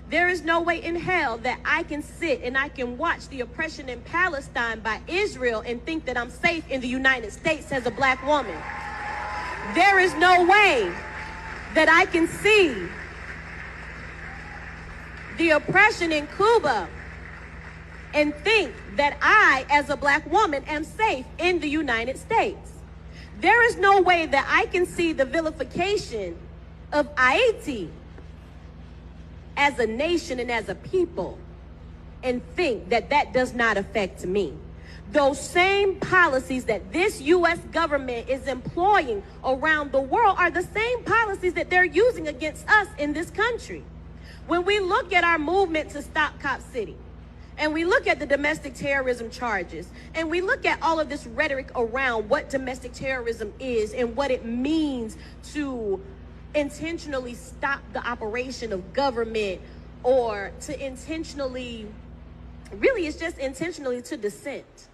There is no way in hell that I can sit and I can watch the oppression in Palestine by Israel and think that I'm safe in the United States as a black woman. There is no way that I can see the oppression in Cuba and think that I, as a black woman, am safe in the United States. There is no way that I can see the vilification of Haiti as a nation and as a people and think that that does not affect me. Those same policies that this U.S. government is employing around the world are the same policies that they're using against us in this country. When we look at our movement to stop Cop City, and we look at the domestic terrorism charges, and we look at all of this rhetoric around what domestic terrorism is and what it means to intentionally stop the operation of government, or to intentionally, really it's just intentionally to dissent,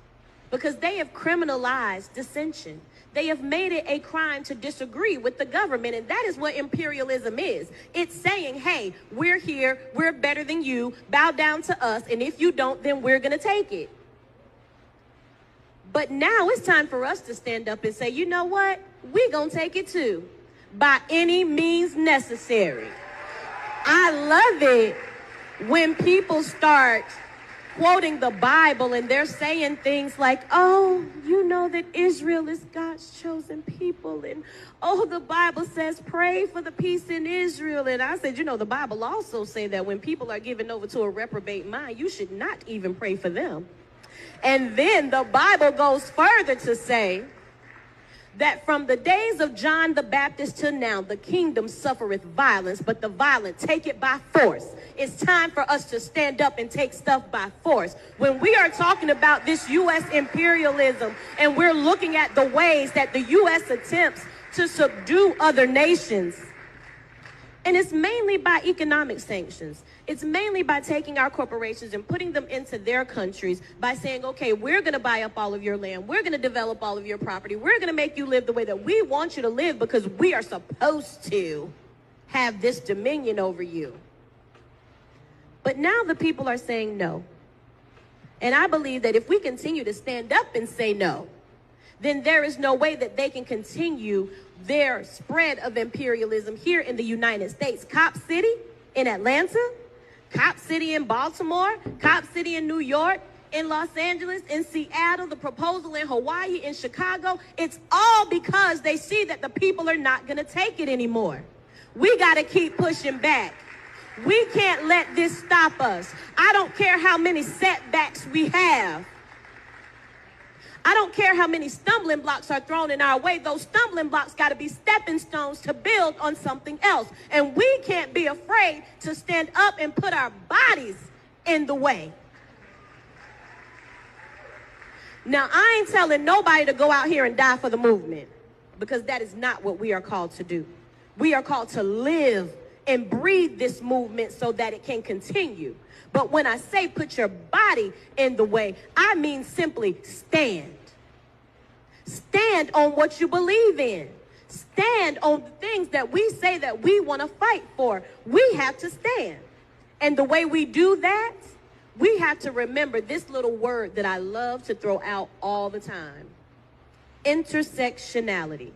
because they have criminalized dissension. They have made it a crime to disagree with the government, and that is what imperialism is. It's saying, hey, we're here, we're better than you, bow down to us, and if you don't, then we're gonna take it. But now it's time for us to stand up and say, you know what, we're gonna take it too, by any means necessary. I love it when people start quoting the Bible and they're saying things like, oh, you know that Israel is God's chosen people, and oh, the Bible says pray for the peace in Israel. And I said, you know, the Bible also say that when people are given over to a reprobate mind, you should not even pray for them. And then the Bible goes further to say that from the days of John the Baptist till now, the kingdom suffereth violence, but the violent take it by force. It's time for us to stand up and take stuff by force. When we are talking about this U.S. imperialism, and we're looking at the ways that the U.S. attempts to subdue other nations, and it's mainly by economic sanctions. It's mainly by taking our corporations and putting them into their countries by saying, okay, we're going to buy up all of your land. We're going to develop all of your property. We're going to make you live the way that we want you to live because we are supposed to have this dominion over you. But now the people are saying no. And I believe that if we continue to stand up and say no, then there is no way that they can continue their spread of imperialism here in the United States. Cop City in Atlanta, Cop City in Baltimore, Cop City in New York, in Los Angeles, in Seattle, the proposal in Hawaii, in Chicago, it's all because they see that the people are not going to take it anymore. We got to keep pushing back. We can't let this stop us. I don't care how many setbacks we have. I don't care how many stumbling blocks are thrown in our way. Those stumbling blocks got to be stepping stones to build on something else. And we can't be afraid to stand up and put our bodies in the way. Now, I ain't telling nobody to go out here and die for the movement, because that is not what we are called to do. We are called to live and breathe this movement so that it can continue. But when I say put your body in the way, I mean simply stand. Stand on what you believe in. Stand on the things that we say that we want to fight for. We have to stand. And the way we do that, we have to remember this little word that I love to throw out all the time. Intersectionality.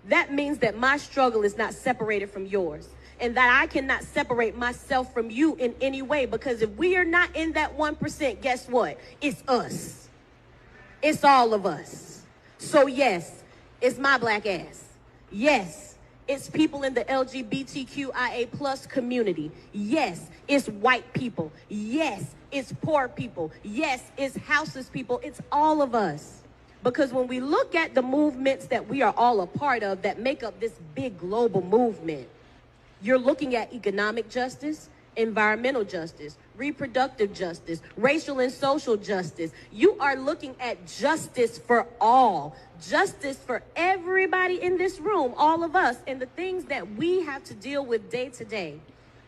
That means that my struggle is not separated from yours, and that I cannot separate myself from you in any way, because if we are not in that 1%, guess what? It's us. It's all of us. So yes, it's my black ass. Yes, it's people in the LGBTQIA plus community. Yes, it's white people. Yes, it's poor people. Yes, it's houseless people. It's all of us. Because when we look at the movements that we are all a part of that make up this big global movement, you're looking at economic justice, environmental justice, reproductive justice, racial and social justice. You are looking at justice for all, justice for everybody in this room, all of us, and the things that we have to deal with day to day.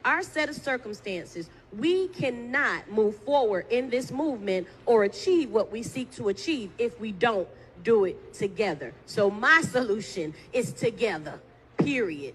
Our set of circumstances, we cannot move forward in this movement or achieve what we seek to achieve if we don't do it together. So my solution is together, period.